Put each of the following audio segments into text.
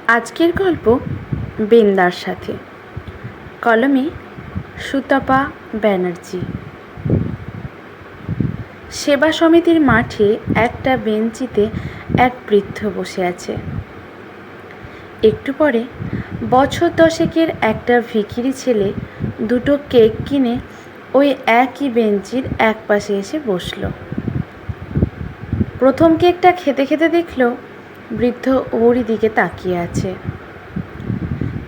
আজকের গল্প বেন্দার সাথে। কলমে সুতপা ব্যানার্জি। সেবা সমিতির মাঠে একটা বেঞ্চিতে এক বৃদ্ধ বসে আছে। একটু পরে বছর দশেকের একটা ভিখিরি ছেলে দুটো কেক কিনে ওই একই বেঞ্চির এক পাশে এসে বসল। প্রথম কেকটা খেতে খেতে দেখল বৃদ্ধ ওরই দিকে তাকিয়ে আছে।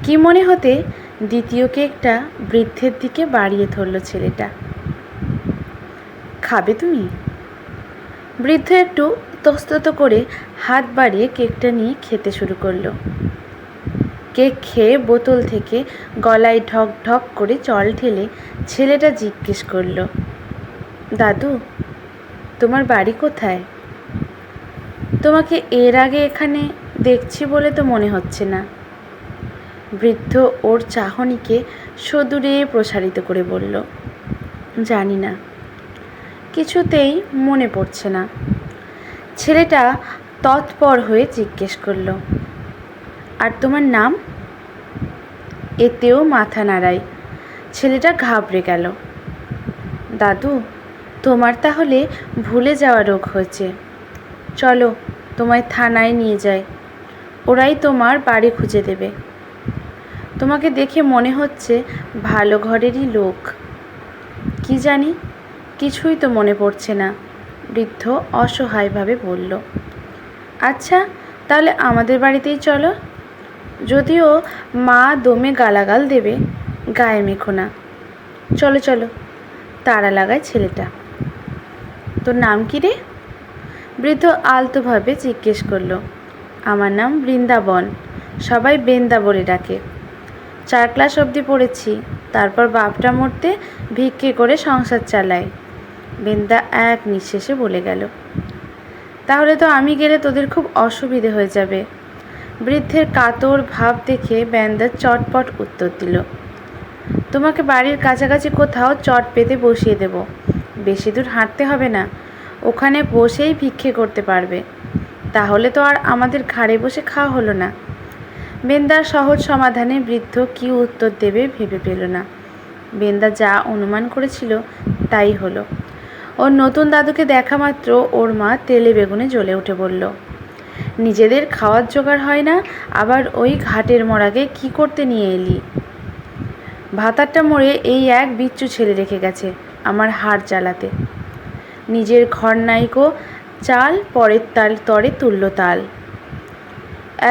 কি মনে হতে দ্বিতীয় কেকটা বৃদ্ধের দিকে বাড়িয়ে ধরল ছেলেটা। খাবে তুমি? বৃদ্ধ একটু তস্তত করে হাত বাড়িয়ে কেকটা নিয়ে খেতে শুরু করলো। কেক খেয়ে বোতল থেকে গলায় ঢক ঢক করে জল ঢেলে ছেলেটা জিজ্ঞেস করলো, দাদু, তোমার বাড়ি কোথায়? তোমাকে এর আগে এখানে দেখছি বলে তো মনে হচ্ছে না। বৃদ্ধ ওর চাহনিকে সদূরে প্রসারিত করে বলল, জানি না, কিছুতেই মনে পড়ছে না। ছেলেটা তৎপর হয়ে জিজ্ঞেস করল, আর তোমার নাম? এতেও মাথা নাড়ায়। ছেলেটা ঘাবড়ে গেল। দাদু, তোমার তাহলে ভুলে যাওয়া রোগ হয়েছে। চলো, তোমায় থানায় নিয়ে যাই, ওরাই তোমার বাড়ি খুঁজে দেবে। তোমাকে দেখে মনে হচ্ছে ভালো ঘরেরই লোক। কি জানি, কিছুই তো মনে পড়ছে না, বৃদ্ধ অসহায়ভাবে বলল। আচ্ছা, তাহলে আমাদের বাড়িতেই চলো। যদিও মা দমে গালাগাল দেবে, গায়ে মেখো না। চলো চলো, তাড়া লাগায় ছেলেটা। তোর নাম কি রে? বৃদ্ধ আলতোভাবে জিজ্ঞেস করলো। আমার নাম বৃন্দাবন, সবাই বেন্দা বলে ডাকে। 4 ক্লাস অবধি পড়েছি, তারপর বাপটা মরতে ভিক্ষে করে সংসার চালায়। বেন্দা এক নিঃশেষে বলে গেল। তাহলে তো আমি গেলে তোদের খুব অসুবিধে হয়ে যাবে। বৃদ্ধের কাতর ভাব দেখে বেন্দা চটপট উত্তর দিল, তোমাকে বাড়ির কাছাকাছি কোথাও চট পেতে বসিয়ে দেব, বেশি দূর হাঁটতে হবে না, ওখানে বসেই ভিক্ষে করতে পারবে। তাহলে তো আর আমাদের ঘাড়ে বসে খাওয়া হলো না। বেন্দার সহজ সমাধানে বৃদ্ধ কি উত্তর দেবে ভেবে পেল না। বেন্দা যা অনুমান করেছিল তাই হলো। ওর নতুন দাদুকে দেখা মাত্র ওর মা তেলে বেগুনে জ্বলে উঠে বলল, নিজেদের খাওয়ার জোগাড় হয় না, আবার ওই ঘাটের মরাকে কি করতে নিয়ে এলি? ভাতারটা মরে এই এক বিচ্ছু ছেলে রেখে গেছে আমার হাড় জ্বালাতে। নিজের ঘর নাইকো চাল, পরের তাল তরে তুলল তাল।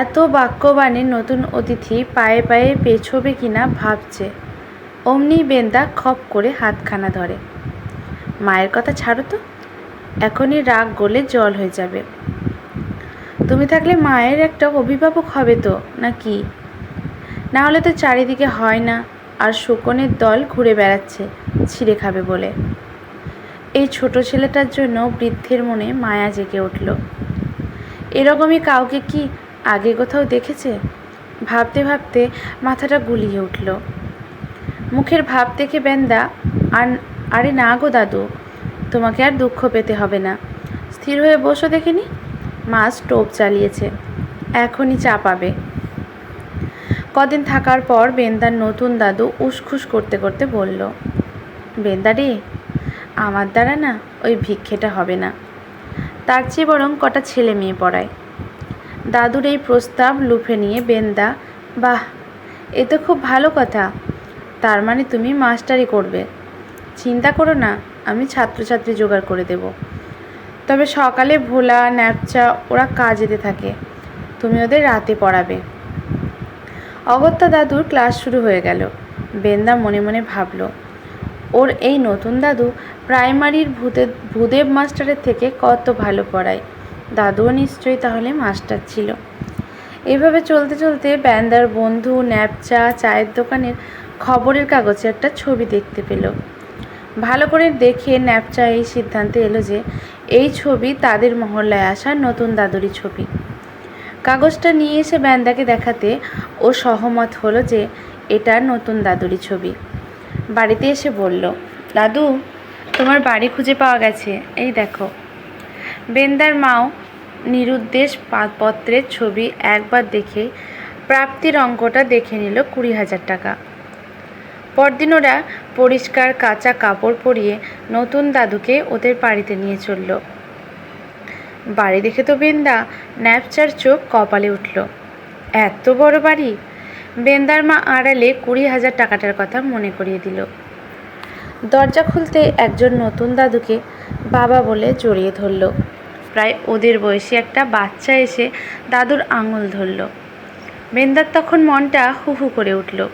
এত বাক্যবাণে নতুন অতিথি পায়ে পায়ে পেছোবে কিনা ভাবছে, অমনি বেন্দা খপ করে হাতখানা ধরে। মায়ের কথা ছাড়ো তো, এখনই রাগ গলে জল হয়ে যাবে। তুমি থাকলে মায়ের একটা অভিভাবক হবে তো নাকি? না হলে তো চারিদিকে হয় না, আর শকুনের দল ঘুরে বেড়াচ্ছে ছিঁড়ে খাবে বলে। এই ছোট ছেলেটার জন্য বৃদ্ধের মনে মায়া জেগে উঠল। এরকমই কাউকে কি আগে কোথাও দেখেছে? ভাবতে ভাবতে মাথাটা গুলিয়ে উঠল। মুখের ভাব দেখে বেন্দা, আরে না গো দাদু, তোমাকে আর দুঃখ পেতে হবে না। স্থির হয়ে বসো দেখিনি, মা স্টোভ চালিয়েছে, এখনই চা পাবে। কদিন থাকার পর বেন্দার নতুন দাদু উসখুস করতে করতে বলল, বেন্দা রে, আমার দ্বারা না ওই ভিক্ষেটা হবে না, তার চেয়ে বরং কটা ছেলে মেয়ে পড়ায়। দাদুর এই প্রস্তাব লুফে নিয়ে বেন্দা, বাহ, এ তো খুব ভালো কথা, তার মানে তুমি মাস্টারি করবে। চিন্তা করো না, আমি ছাত্রছাত্রী জোগাড় করে দেব। তবে সকালে ভোলা ন্যাপচা ওরা কাজেতে থাকে, তুমি ওদের রাতে পড়াবে। অগত্যা দাদুর ক্লাস শুরু হয়ে গেল। বেন্দা মনে মনে ভাবল, ওর এই নতুন দাদু প্রাইমারির ভূদেব মাস্টারের থেকে কত ভালো পড়ায়। দাদুও নিশ্চয়ই তাহলে মাস্টার ছিল। এইভাবে চলতে চলতে বেন্দার বন্ধু ন্যাপচা চায়ের দোকানের খবরের কাগজে একটা ছবি দেখতে পেল। ভালো করে দেখে ন্যাপচা এই সিদ্ধান্তে এলো যে এই ছবি তাদের মহল্লায় আসা নতুন দাদুরই ছবি। কাগজটা নিয়ে এসে বেন্দাকে দেখাতে ও সহমত হলো যে এটা নতুন দাদুরই ছবি। বাড়িতে এসে বলল, দাদু, তোমার বাড়ি খুঁজে পাওয়া গেছে, এই দেখো। বেন্দার মাও নিরুদ্দেশ পত্রের ছবি একবার দেখে প্রাপ্তির অঙ্কটা দেখে নিল 20,000 টাকা। পরদিন ওরা পরিষ্কার কাঁচা কাপড় পরিয়ে নতুন দাদুকে ওদের বাড়িতে নিয়ে চলল। বাড়ি দেখে তো বেন্দা ন্যাপচার চোখ কপালে উঠল। এত বড় বাড়ি! বেন্দার মা আড়ালে 20,000 টাকাটার কথা মনে করিয়ে দিল। দরজা খুলতে একজন নতুন দাদুকে বাবা বলে জড়িয়ে ধরল। প্রায় ওদের বয়সী একটা বাচ্চা এসে দাদুর আঙুল ধরল। বেন্দার তখন মনটা হু হু করে উঠল।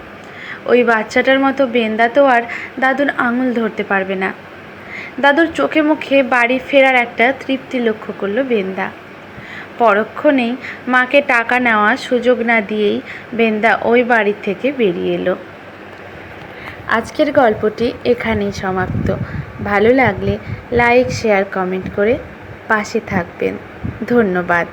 ওই বাচ্চাটার মতো বেন্দা তো আর দাদুর আঙুল ধরতে পারবে না। দাদুর চোখে মুখে বাড়ি ফেরার একটা তৃপ্তি লক্ষ্য করল বেন্দা। পরক্ষণেই মাকে টাকা নেওয়ার সুযোগ না দিয়েই বেন্দা ওই বাড়ি থেকে বেরিয়ে এলো। আজকের গল্পটি এখানেই সমাপ্ত। ভালো লাগলে লাইক, শেয়ার, কমেন্ট করে পাশে থাকবেন। ধন্যবাদ।